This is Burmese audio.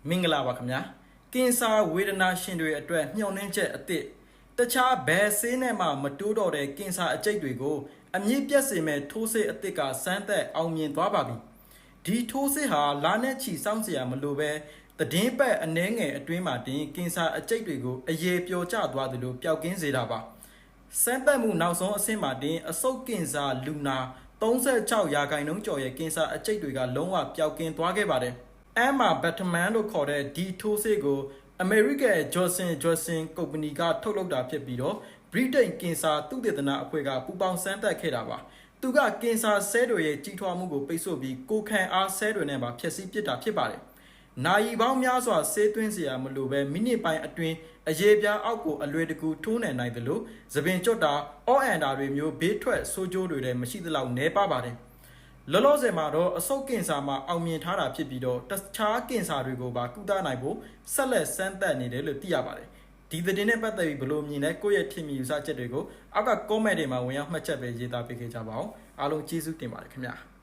မင်္ဂလာပါခင်ဗျာကင်ဆာဝေဒနာရှင်တွေအတွက်မျှော်လင့်ချက်အသစ်တခြားဘယ်ဆေးနဲ့မှမတိုးတော့တဲ့ကင်ဆာအကျိတ်တွေကိုအမြင့်ပြတ်စေမဲ့ထိုးဆေးအသစ်ကစမ်းသပ်အောင်မြင်သွားပါပြီဒီထိုးဆေးဟာလာနဲ့ချီစောင့်စရာမလိုပဲသတင်းပတ်အနှဲငယ်အတွင်းမှာတင်ကင်ဆာအကျိတ်တွေကိုအရေပျော်ကျသွားသလိုပျောက်ကင်းစေတာပါစမ်းသပ်မှုနောက်ဆုံးအဆင့်မှာတင်အဆုတ်ကင်ဆာလူနာ36%ကျော်ရဲ့ကင်ဆာအကျိတ်တွေကလုံးဝပျောက်ကင်းသွားခဲ့ပါတယ်Emma Batman လို့ခေါ်တဲ့ဒီထိုးဆေးကို American Johnson ကုမ္ပဏီကထုတ်လုပ်တာဖြစ်ပြီးတော့ Britain ကင်ဆာသုတေသနအဖွဲ့ကပူးပေါင်းစမ်းသပ်ခဲ့တာပါ။သူကကင်ဆာဆဲတွေရဲ့ကြီးထွားမှုကိုပိတ်ဆို့ပြီးကိုခံအားဆဲတွေနဲ့ပါဖျက်ဆီးပစ်တာဖြစ်ပါတယ်။နာရီပေါင်းများစွာဆေးသွင်းစရာမလိုပဲမိနစ်ပိုင်းအတွင်းအရေပြားအောက်ကိုအလွယ်တကူထိုးနိုင်တယ်လို့သပင်ကျွတ်တာအော့အန်တာတွေမျိုးဘေးထွက်ဆိုးကျိုးတွေလည်းမရှိသလောက်နည်းပါပါတယ်။လောလောဆယ်မှာတော့အဆုတ်ကင်ဆာမှာအောင်မြင်ထားတာဖြစ်ပြီးတော့တခြားကင်ဆာတွေကိုပါကုသနိုင်ဖို့ဆက်လက်စမ်းသပ်နေတယ်လို့သိရပါတယ်။ဒီသတင်းနဲ့ပတ်သက်ပြီးဘယ်လိုမြင်လဲကိုယ့်ရဲ့ထင်မြင်ယူဆချက်တွေကိုအောက်က comment တွေမှာဝင်ရောက်မှတ်ချက်ပေးရေးသားပေးခဲ့ကြပါအောင်။အားလုံးကျေးဇူးတင်ပါတယ်ခင်ဗျာ။